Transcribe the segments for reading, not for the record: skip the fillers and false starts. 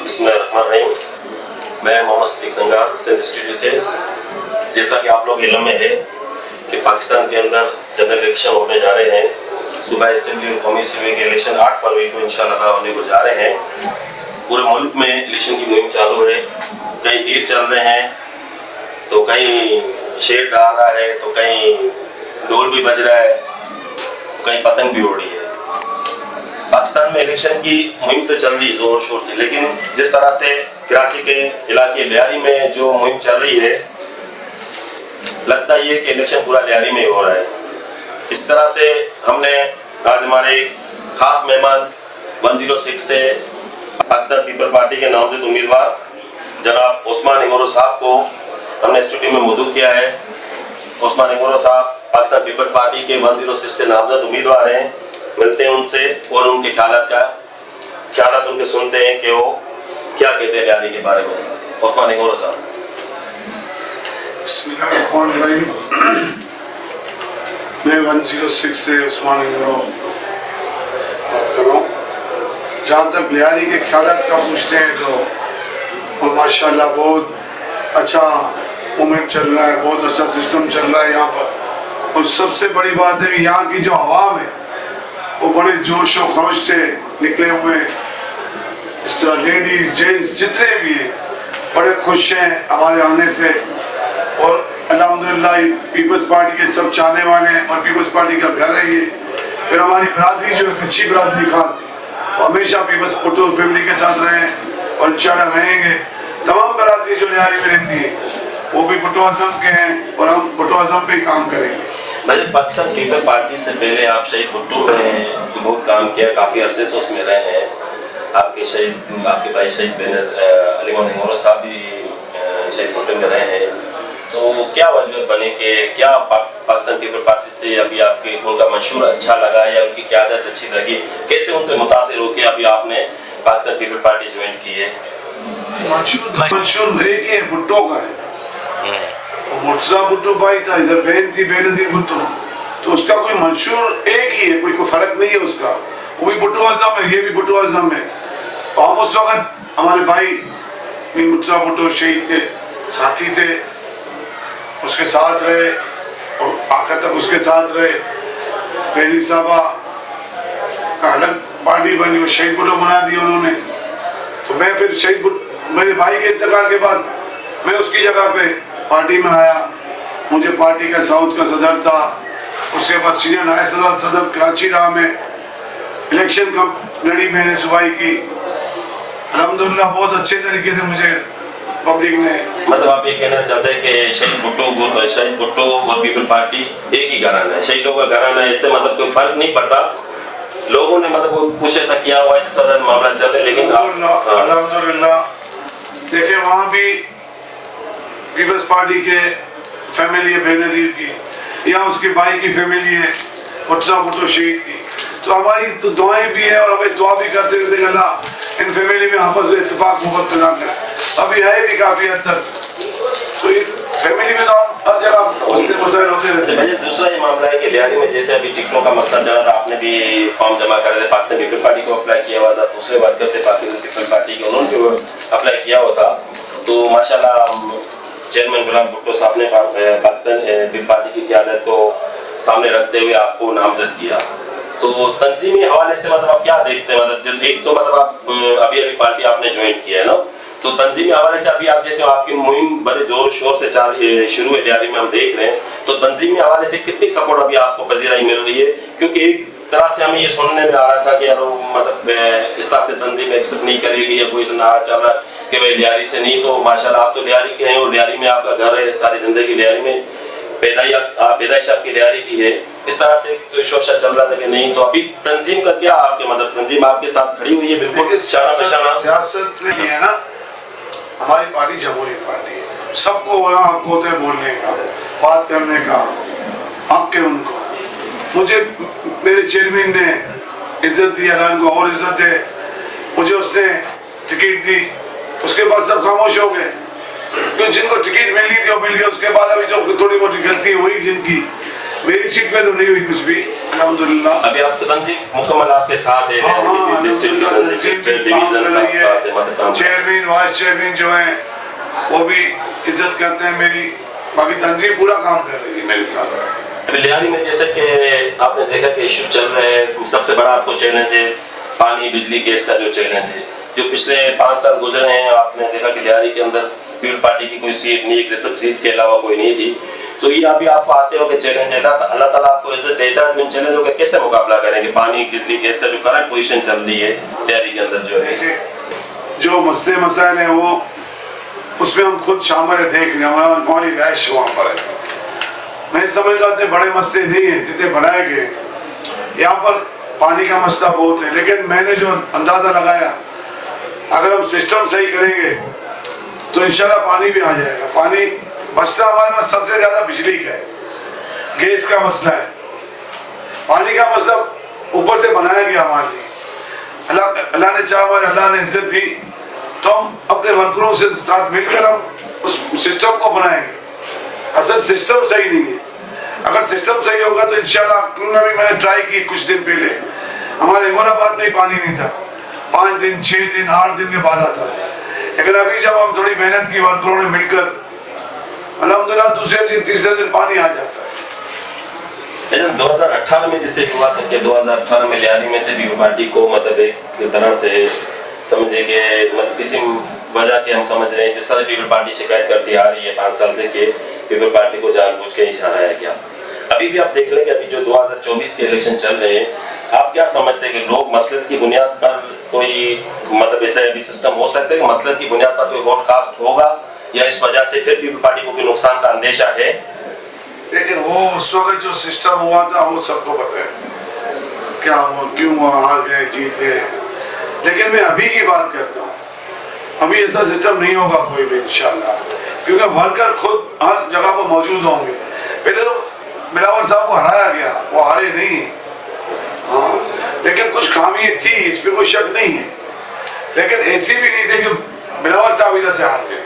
बिस्मिल्लाहिर्रहमानिर्रहीम। मैं मोहम्मद सिद्दीक संगार सिंध स्टूडियो से। जैसा कि आप लोग इल्म में है कि पाकिस्तान के अंदर जनरल इलेक्शन होने जा रहे हैं। सूबाई असेंबली और कौमी असेंबली के इलेक्शन 8 फरवरी को इंशाअल्लाह होने को जा रहे हैं। पूरे मुल्क में इलेक्शन की मुहिम चालू है। कहीं तीर चल रहे हैं तो कहीं शेर डाल रहा है तो कहीं ढोल भी बज रहा है तो कहीं पतंग भी उड़ रही है। पाकिस्तान में इलेक्शन की मुहिम तो चल रही है दोनों शोर से, लेकिन जिस तरह से कराची के इलाके लियारी में जो मुहिम चल रही है, लगता ये कि इलेक्शन पूरा लियारी में ही हो रहा है। इस तरह से हमने आज हमारे एक खास मेहमान 106 से पाकिस्तान पीपल पार्टी के नामजद उम्मीदवार जनाब उस्मान इंगोरो साहब को हमने स्टूडियो में मौजूद किया है। उस्मान इंगोरो साहब पाकिस्तान पीपल पार्टी के 106 से नामजद उम्मीदवार हैं। मिलते हैं उनसे और उनके ख्यालात उनके सुनते हैं कि वो क्या कहते हैं लियारी के बारे में। उस्मान इंगोरो साहब। बिस्मिल्लाहिर्रहमानिर्रहीम। मैं 106 से उस्मान इंगोरो बात कर रहा हूँ। जहाँ तक लियारी के ख्यालात का पूछते हैं तो माशाल्लाह बहुत अच्छा मूवमेंट चल रहा है, बहुत अच्छा सिस्टम चल रहा है यहाँ पर। और सबसे बड़ी बात है कि यहाँ की जो आवाम है वो बड़े जोश और खरोश से निकले हुए हैं। इस तरह लेडीज जेंट्स जितने भी हैं बड़े खुश हैं हमारे आने से। और अल्हम्दुलिल्लाह पीपल्स पार्टी के सब चाहने वाले हैं और पीपल्स पार्टी का घर है ये। फिर हमारी बरादरी जो है अच्छी बरादरी खास, वो हमेशा पीपल्स भुट्टो फैमिली के साथ रहे और इंशाल्लाह रहेंगे। तमाम बरादरी जो लियारी में रहती है वो भी भुट्टो आज़म के हैं और हम भुट्टो आज़म पे ही काम करेंगे। भाई, पाकिस्तान पीपल पार्टी से पहले आप शहीद भुट्टो में बहुत काम किया, काफ़ी अरसे से उसमें रहे हैं। आपके भाई शहीद अली मोहम्मद इंगोरो साहब भी शहीद भुट्टो में रहे हैं। तो क्या वजह बने कि क्या पाकिस्तान पीपल पार्टी से अभी आपके उनका मंशूर अच्छा लगा या उनकी क़यादत अच्छी लगी? कैसे उनसे मुतासिर हो के अभी आपने पाकिस्तान पीपल पार्टी ज्वाइन की है? मंशूर एक ही है, भुट्टो का है। मुर्तज़ा भुट्टो भाई था, इधर बहन थी बेनज़ीर भुट्टो, तो उसका कोई मंशूर एक ही है, कोई फर्क नहीं है उसका। वो भी भुट्टो आज़म है, ये भी भुट्टो आज़म है। तो हम उस वक्त हमारे भाई मुर्तज़ा भुट्टो शहीद के साथी थे, उसके साथ रहे और आखिर तक उसके साथ रहे। पहली साहबा का अलग पार्टी बनी, वो शहीद भुट्टो बना दी उन्होंने। तो मैं फिर मेरे भाई के इंतकाल के बाद मैं उसकी जगह पे पार्टी में आया। मुझे पार्टी का साउथ का सदर था, उसके बाद सीनियर नायब सदर कराची रहा। मैं इलेक्शन का लड़ी मैंने सुबाई की, अल्हम्दुलिल्लाह बहुत अच्छे तरीके से मुझे पब्लिक ने। मतलब आप ये कहना चाहते हैं कि शहीद भुट्टो और पीपल पार्टी एक ही घराना है, शहीदों का घराना है, इससे मतलब कोई फर्क नहीं पड़ता। लोगों ने मतलब कुछ ऐसा किया हुआ है जिस तरह मामला चल रहा है, लेकिन अल्हम्दुलिल्लाह देखिए वहाँ भी पीपल्स पार्टी के फैमिली है बेनज़ीर की, या उसके भाई की फैमिली है मुर्तज़ा भुट्टो शहीद की। तो हमारी तो दुआएं भी है और हमें दुआ भी करते रहते हैं अल्लाह इन फैमिली में आपस में इत्तेफाक मोहब्बत पैदा करे। अभी है भी काफ़ी हद तक, तो ये फैमिली में तो हम हर जगह मसाइल होते रहते हैं। दूसरा ये मामला है कि लियारी में जैसे अभी टिकटों का मसला चला था, आपने भी फॉर्म जमा कर रहे थे, पाकिस्तान पीपल पार्टी को अप्लाई किया हुआ था। दूसरे बात करते पाकिस्तान पीपल पार्टी के, उन्होंने भी अप्लाई किया हुआ था। तो माशाल्लाह चेयरमैन गुलाम भुट्टो साहब ने पाकिस्तान पीपल पार्टी की क़यादत को सामने रखते हुए आपको नामजद किया। तो तंजीमी हवाले से मतलब आप क्या देखते हैं? मतलब एक तो मतलब आप अभी पार्टी आपने ज्वाइन किया है ना, तो तंजीमी हवाले से अभी आप जैसे आपकी मुहिम बड़े जोर शोर से शुरू है लियारी में, हम देख रहे हैं। तो तंजीमी हवाले से कितनी सपोर्ट अभी आपको पजीराई मिल रही है? क्योंकि एक तरह से हमें ये सुनने में आ रहा था कि यार मतलब इस तरह से तंजीम एक्सेप्ट नहीं करेगी या कोई नारा चल रहा कि भाई लियारी से नहीं। तो माशाल्लाह आप तो लियारी के हैं और लियारी में आपका घर है, सारी ज़िंदगी लियारी में, पैदाइश आपकी लियारी की है। इस तरह से तो शोशा चल रहा था कि नहीं, तो अभी तंजीम का क्या आपके मतलब तंजीम आपके साथ खड़ी हुई है बिल्कुल शाना बशाना? सियासत में ये है ना, हमारी पार्टी जमहूरी पार्टी है, सबको वहाँ हक होते हैं बोलने का, बात करने का हक है उनको। मुझे मेरे चेयरमैन ने इज्जत दी, अल्लाह को और इज्जत है। मुझे उसने टिकट दी, उसके बाद सब खामोश हो गए, क्योंकि जिनको टिकट मिल ली थी वो मिल गई। उसके बाद अभी जो थोड़ी मोटी गलती हुई जिनकी, मेरी सीट पे तो नहीं हुई कुछ भी अल्हम्दुलिल्लाह। अभी आपकी तंजीम मुकम्मल आपके साथ है, चेयरमैन वाइस चेयरमैन जो हैं वो भी इज्जत करते हैं मेरी, बाकी तंजीम पूरा काम कर रही है मेरे साथ। अभी लियारी में जैसे कि आपने देखा कि इशू चल रहे हैं, सबसे बड़ा आपको चैलेंज है पानी बिजली गैस का जो चैलेंज है, जो पिछले 5 साल गुजरे हैं आपने देखा कि लियारी के अंदर पीपल पार्टी की कोई सीट नहीं, एक रिसर्व सीट के अलावा कोई नहीं थी। तो ये अभी आपको आते हो कि चैलेंज है, अल्लाह ताला आपको इज्जत देता है, तो इन चैलेंजों का कैसे मुकाबला करेंगे? पानी बिजली गैस का जो करंट पोजीशन चल रही है लियारी के अंदर जो है, जो मसले मसाइल हैं वो उसमें हम खुद शामिल है, देख रहे हैं, हमारी रहायश वहाँ पर है। मैं समझता हूँ इतने बड़े मसले नहीं हैं जितने बनाए गए। यहाँ पर पानी का मसला बहुत है, लेकिन मैंने जो अंदाज़ा लगाया अगर हम सिस्टम सही करेंगे तो इंशाल्लाह पानी भी आ जाएगा। पानी मसला हमारे पास सबसे ज़्यादा बिजली का है, गैस का मसला है, पानी का मसला ऊपर से बनाया गया हमारे लिए। अल्लाह ने चाहा, हमारे अल्लाह ने इज्जत दी तो हम अपने वर्करों से साथ मिलकर हम उस सिस्टम को बनाएंगे। असल सिस्टम सही नहीं है, अगर सिस्टम सही होगा तो इंशाल्लाह, भी मैंने ट्राई की कुछ दिन पहले, हमारे गोराबाद में ही पानी नहीं था, 5 दिन 6 दिन 8 दिन के बाद आता, लेकिन अभी जब हम थोड़ी मेहनत की वर्करों ने मिलकर अल्हम्दुलिल्लाह दूसरे दिन तीसरे दिन पानी आ जाता है। लेकिन 2018 में जैसे हुआ था कि 2018 में लियारी में से पीपल पार्टी को मतलब एक तरह से समझे कि मतलब किसी वजह के हम समझ रहे हैं, जिस तरह पीपल पार्टी शिकायत करती आ रही है 5 साल से कि पीपल पार्टी को जानबूझ के इशारा है क्या। अभी भी आप देख लें कि अभी जो 2024 के इलेक्शन चल रहे हैं, आप क्या समझते हैं कि लोग मसलत की बुनियाद पर कोई मतलब ऐसा अभी सिस्टम हो सकता है कि मसलत की बुनियाद पर कोई वोट कास्ट होगा, या इस वजह से फिर पीपल पार्टी को कोई नुकसान का अंदेशा है? लेकिन वो उस वक्त जो सिस्टम हुआ था वो सबको पता है क्या हुआ, क्यों हुआ, हार गए जीत गए। लेकिन मैं अभी की बात करता हूँ, अभी ऐसा सिस्टम नहीं होगा कोई भी इंशाल्लाह, क्योंकि वर्कर खुद हर जगह पर मौजूद होंगे। पहले तो बिलावल साहब को हराया गया, वो हारे नहीं, हाँ, लेकिन कुछ खामियां थी, इस पर कोई शक नहीं है, लेकिन ऐसी भी नहीं थी कि बिलावल साहब इधर से हार गए।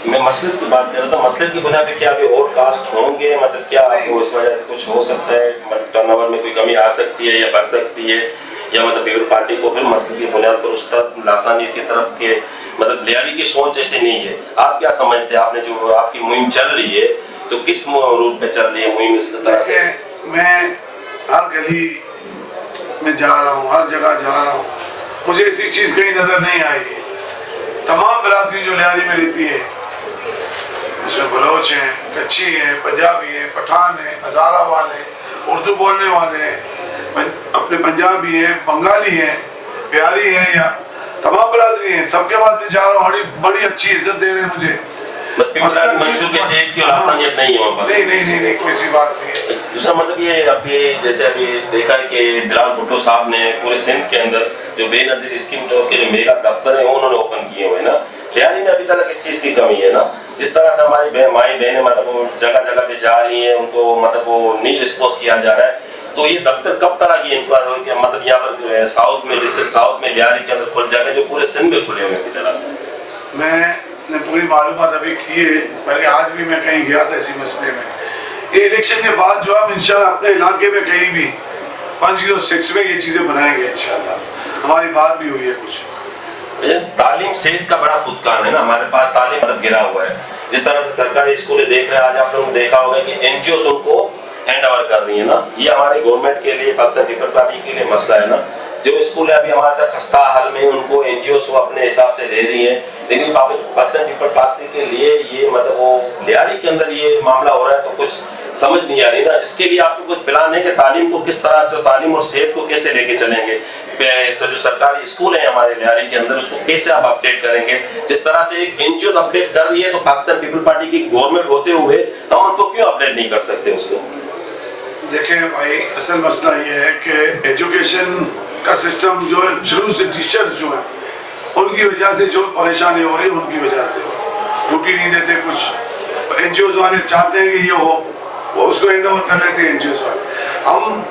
मैं मसलत की बात कर रहा था, मसलत की बुनियाद पे क्या अभी और कास्ट होंगे, मतलब क्या आपको इस वजह से कुछ हो सकता है, मतलब टर्नओवर में कोई कमी आ सकती है या बढ़ सकती है, या मतलब पीपल पार्टी को फिर मसलत की बुनियाद पर उस तरफ लासानी की तरफ के मतलब लियारी की सोच ऐसे नहीं है? आप क्या समझते हैं, आपने जो आपकी मुहिम चल रही है तो किस रूट पे चल रही है मुहिम इस तरह से? मैं हर गली में जा रहा हूँ, हर जगह जा रहा हूँ, मुझे ऐसी चीज़ कहीं नज़र नहीं आई है। तमाम बिरादरी जो लियारी में रहती है, उसमें बलोच हैं, कच्ची हैं, पंजाबी हैं, पठान हैं, हज़ारा वाले, उर्दू बोलने वाले हैं, अपने पंजाबी हैं, बंगाली हैं, बिहारी हैं, या तमाम बिरादरी हैं, सबके पास मैं जा रहा हूँ, बड़ी अच्छी इज्जत दे रहे हैं मुझे। मंशूर के जेब की लासानियत नहीं है वहाँ पर? नहीं, कोई सी बात नहीं है। दूसरा मतलब ये अभी जैसे अभी देखा है कि बिलावल भुट्टो साहब ने पूरे सिंध के अंदर जो बेनजीर स्कीम के जो मेगा दफ्तर है उन्होंने ओपन किए हुए ना, लियारी में अभी तक इस चीज़ की कमी है ना। जिस तरह से हमारी माई बहनें मतलब वो जगह जगह पे जा रही हैं, उनको मतलब वो नहीं रिस्पॉन्स किया जा रहा है, तो ये दफ्तर कब तक ये इंक्वायर हो कि मतलब यहाँ पर साउथ में, डिस्ट्रिक्ट साउथ में लियारी के अंदर खुल जाएगा, जो पूरे सिंध में खुले हुए हैं अभी तक? मैंने पूरी मालूमात अभी की है, बल्कि आज भी मैं कहीं गया था इसी मसले में। ये इलेक्शन के बाद जो हम इंशाल्लाह अपने इलाके में कहीं भी 506 में ये चीज़ें बनाएंगे इंशाल्लाह। हमारी बात भी हुई है कुछ। तालीम सेहत का बड़ा फुदकान है ना हमारे पास, तालीम मतलब गिरा हुआ है। जिस तरह से सरकारी स्कूलें देख रहे हैं, आज आप लोगों ने देखा होगा कि एनजीओ उनको हैंड ओवर कर रही है ना, ये हमारे गवर्नमेंट के लिए, पाकिस्तान पीपल पार्टी के लिए मसला है ना। जो स्कूल है अभी हमारे तक खस्ता हाल में, उनको एनजीओ अपने हिसाब से दे रही है, लेकिन पाकिस्तान पीपल पार्टी के लिए ये मतलब वो लियारी के अंदर ये मामला हो रहा है तो कुछ समझ नहीं आ रही ना। इसके लिए आपको कुछ प्लान है कि तालीम को किस तरह से, तालीम और सेहत को कैसे लेके चलेंगे? जो सरकारी स्कूल है हमारे लियारी के अंदर, उसको कैसे आप अपडेट करेंगे? जिस तरह से एक एनजीओ अपडेट कर रही है, तो पाकिस्तान पीपल पार्टी की गवर्नमेंट होते हुए हम उनको क्यों अपडेट नहीं कर सकते उसको? देखें भाई, असल मसला ये है कि एजुकेशन का सिस्टम जो है, शुरू से टीचर्स जो हैं उनकी वजह से जो परेशानी हो रही है, उनकी वजह से ड्यूटी नहीं देते। कुछ एनजीओ वाले चाहते हैं कि ये हो, वो उसको हैंड ओवर कर लेते हैं एनजीओ वाले।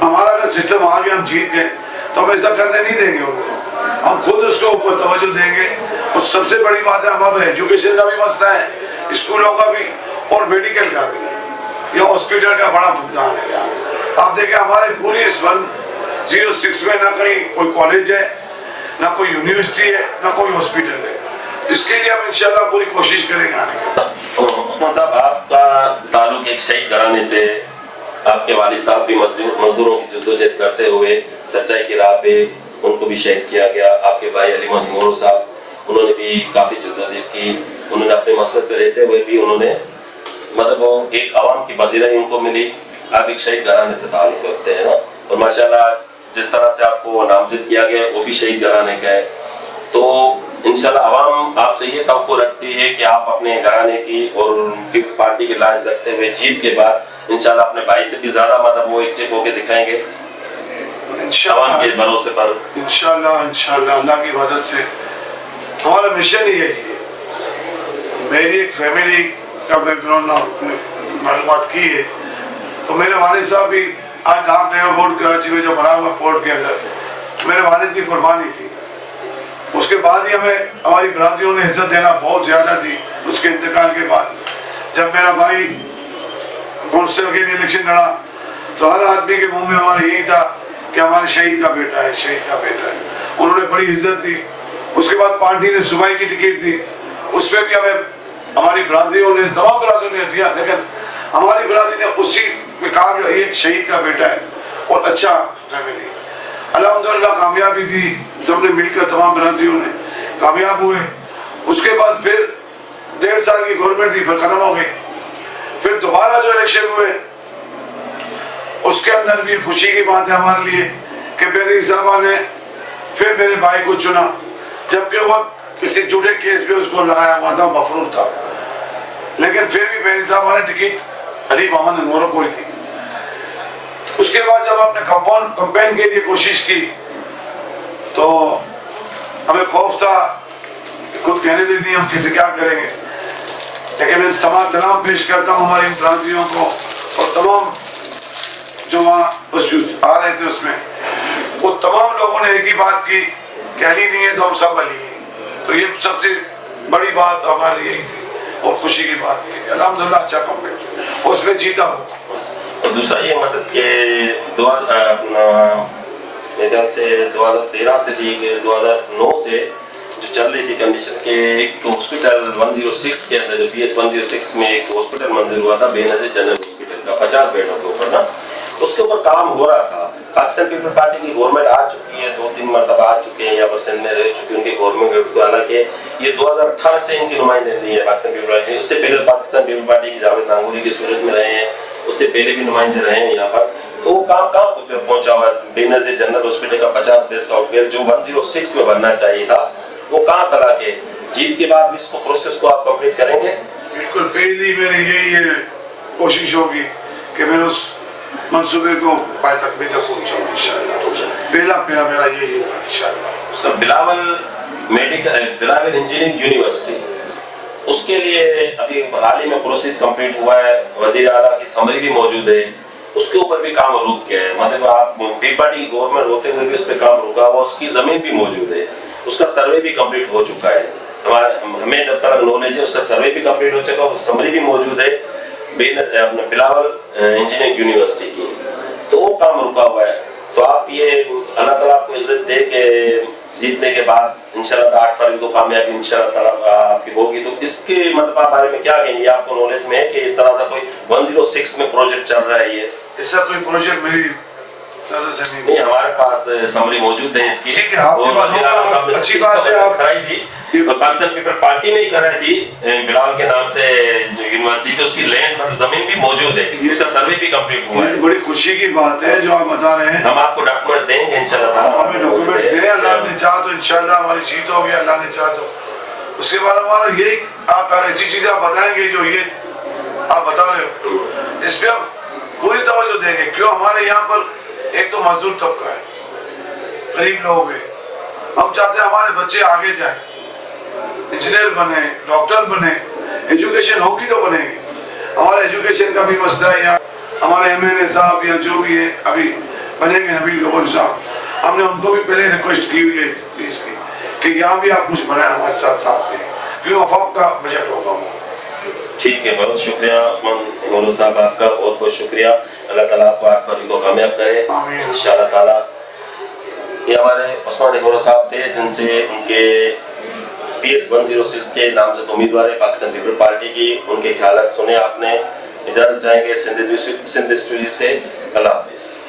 हमारा अगर सिस्टम आ गया, हम जीत गए, तो हम ऐसा करने नहीं देंगे उनको, हम खुद उसको ऊपर तवज्जो देंगे। और सबसे बड़ी बात है, हमारे एजुकेशन का भी मसला है, स्कूलों का भी और मेडिकल का भी, या हॉस्पिटल का बड़ा फुकदान है यार। आप देखें हमारे पूरी इस 106 में ना कहीं कोई कॉलेज है, ना कोई यूनिवर्सिटी है, ना कोई हॉस्पिटल है। اس کے لیے ہم انشاءاللہ پوری کوشش کریں گے آنے کی. عثمان صاحب آپ کا تعلق ایک شہید گھرانے سے، آپ کے والد صاحب بھی مزدوروں کی جدوجہد کرتے ہوئے سچائی کی راہ پہ ان کو بھی شہید کیا گیا. آپ کے بھائی علی محمد ہنگولو صاحب انہوں نے بھی کافی جدوجہد کی. انہوں نے اپنے مقصد پہ رہتے ہوئے بھی انہوں نے مطلب وہ ایک عوام کی پذیرائی ان کو ملی. آپ ایک شہید گھرانے سے تعلق رکھتے ہیں نا، اور ماشاءاللہ جس طرح سے آپ کو نامزد کیا گیا وہ بھی شہید گھرانے کا ہے. تو انشاءاللہ عوام آپ سے یہ توقع رکھتی ہے کہ آپ اپنے گھرانے کی اور ان کی پارٹی کی لاج رکھتے ہوئے جیت کے بعد انشاءاللہ اپنے بھائی سے بھی زیادہ مطلب وہ ایکٹیو ہو کے دکھائیں گے عوام کے بھروسے پر. انشاءاللہ اللہ کی مدد سے ہمارا مشن ہی ہے. میری ایک فیملی کا بیک گراؤنڈ معلومات کی ہے تو میرے والد صاحب بھی آج ڈاک نیا بورڈ کراچی میں جو بنا ہوا پورٹ کے اندر میرے والد کی قربانی تھی. اس کے بعد ہی ہمیں ہماری برادریوں نے عزت دینا بہت زیادہ تھی. اس کے انتقال کے بعد جب میرا بھائی کونسل کے لیے الیکشن لڑا تو ہر آدمی کے منہ میں ہمارا یہی تھا کہ ہمارے شہید کا بیٹا ہے، شہید کا بیٹا ہے. انہوں نے بڑی عزت دی. اس کے بعد پارٹی نے صوبائی کی ٹکٹ دی، اس پہ بھی ہمیں ہماری برادریوں نے تمام برادریوں نے دیا، لیکن ہماری برادری نے اسی میں کہا کہ ایک شہید کا بیٹا ہے اور اچھا فیملی. الحمدللہ کامیابی دی. سب نے مل کر تمام برادریوں نے کامیاب ہوئے. اس کے بعد پھر 1.5 سال کی گورنمنٹ تھی، پھر ختم ہو گئی. پھر دوبارہ جو الیکشن ہوئے اس کے اندر بھی خوشی کی بات ہے ہمارے لیے کہ میرے صاحبہ نے پھر میرے بھائی کو چنا، جبکہ وہ کسی جھوٹے کیس پہ اس کو لگایا ہوا تھا، مفروض تھا. لیکن پھر بھی میرے صاحبہ نے ٹکٹ علی محمد ہنگولو کو ہی تھی. اس کے بعد جب ہم نے کمپین کے لیے کوشش کی تو ہمیں خوف تھا، خود کہنے نہیں ہم کسی کیا کریں گے. لیکن میں سلام پیش کرتا ہوں ہماری برادریوں کو اور تمام جو وہاں آ رہے تھے اس میں، وہ تمام لوگوں نے ایک ہی بات کی کہ علی نہیں ہے تو ہم سب علی ہیں. تو یہ سب سے بڑی بات ہمارے لیے یہی تھی اور خوشی کی بات یہ تھی. الحمدللہ اچھا کمپین اور اس میں جیتا ہوں. اور دوسرا یہ مطلب کہ میرے خیال سے 2013 سے تھی کہ 2009 سے جو چل رہی تھی کنڈیشن کہ ایک ہاسپٹل 106 کے اندر جو پی ایچ 106 میں ایک ہاسپٹل منظور ہوا تھا بے نظیر جنرل ہاسپٹل کا 50 بیڈوں کے اوپر نا، اس کے اوپر کام ہو رہا تھا. پاکستان پیپل پارٹی کی گورنمنٹ آ چکی ہے، 2-3 مرتبہ آ چکے ہیں یہاں پر سندھ میں رہ چکی ان کی گورنمنٹ. حالانکہ یہ 2018 سے ان کی نمائندے نہیں ہے پاکستان پیپل پارٹی. اس سے پہلے پاکستان پیپل پارٹی کی جاوید نانگوری کی صورت میں رہے ہیں، اس سے پہلے بھی نمائندے رہے ہیں یہاں پر. تو وہ کام کہاں پہنچا ہوا ہے؟ بے نظیر جنرل ہاسپٹل کا 50 بیڈ کا ہاسپٹل جو 106 میں بننا چاہیے تھا وہ کہاں تلا کے جیت کے بعد بھی اس کو پروسیس کو آپ کمپلیٹ کریں گے؟ بالکل پہلی میری یہی کوشش ہوگی کہ میں اس منصوبے کو پائے تکمیل تک پہنچاؤں انشاءاللہ. پہلا میرا یہی ہوگا انشاءاللہ. سر بلاول انجینئرنگ یونیورسٹی اس کے لیے ابھی حال ہی میں پروسیس کمپلیٹ ہوا ہے، وزیر اعلیٰ کی سمری بھی موجود ہے، اس کے اوپر بھی کام رک گیا ہے. مطلب آپ پی پارٹی کی گورنمنٹ ہوتے ہوئے بھی اس پہ کام رکا ہوا، اس کی زمین بھی موجود ہے، اس کا سروے بھی کمپلیٹ ہو چکا ہے. ہمیں جب تک نالج ہے اس کا سروے بھی کمپلیٹ ہو چکا ہے، سمری بھی موجود ہے بلاول انجینئرنگ یونیورسٹی کی. تو وہ کام رکا ہوا ہے. تو آپ یہ اللہ تعالیٰ آپ کو عزت دے کہ جیتنے کے بعد انشاءاللہ 8 فروری کو کامیابی انشاءاللہ تعالیٰ آپ کی ہوگی. تو اس کے مطلب بارے میں کیا کہیں گے؟ آپ کو نالج میں ہے کہ اس طرح سے کوئی 106 میں پروجیکٹ چل رہا ہے؟ یہ ایسا کوئی پروجیکٹ میری نظر سے نہیں، ہمارے پاس سمری موجود ہے اس کی. ٹھیک ہے، اچھی بات ہے. آپ کرائی تھی پاکستان پیپل پارٹی میں ہی کرائی تھی بلال کے نام سے یونیورسٹی کی، اس کی لینڈ مطلب زمین بھی موجود ہے، اس کا سروے بھی کمپلیٹ ہوا ہے. بڑی خوشی کی بات ہے جو آپ بتا رہے ہیں. ہم آپ کو ڈاکومنٹ دیں گے انشاءاللہ. آپ ہمیں ڈاکومنٹس دیں، اللہ نے چاہا تو انشاءاللہ ہماری جیت ہوگی، اللہ نے چاہا تو. اس کے بعد ہمارا یہی آپ ایسی چیزیں آپ بتائیں گے جو یہ آپ بتا رہے ہو اس پہ ہم پوری توجہ دیں گے. کیوں؟ ہمارے یہاں پر ایک تو مزدور طبقہ ہے، غریب لوگ ہیں. ہم چاہتے ہیں ہمارے بچے آگے جائیں، انجینئر بنے، ڈاکٹر بنے. ایجوکیشن ہوگی تو بنے گی. ہمارا ایجوکیشن کا بھی مسئلہ ہے. یہاں ہمارے MLA صاحب یا جو بھی ہے ابھی بنے گے نبیل گفور صاحب، ہم نے ان کو بھی پہلے ریکویسٹ کی ہوئی ہے چیز کی کہ یہاں بھی آپ کچھ بنائیں، ہمارے ساتھ دیں، کیوں وفاق کا بجٹ ہوگا. ٹھیک ہے، بہت شکریہ عثمان ہنگولو صاحب آپ کا، بہت بہت شکریہ. اللہ تعالیٰ آپ کو آپ کو کامیاب کرے انشاءاللہ تعالیٰ. یہ ہمارے عثمان ہنگولو صاحب تھے جن سے ان کے PS 106 के नामजद उम्मीदवार है पाकिस्तान पीपल पार्टी की, उनके ख्यालात सुने आपने। इजाज़त चाहेंगे सिंध स्टूडियो से। अल्लाह हाफिज़।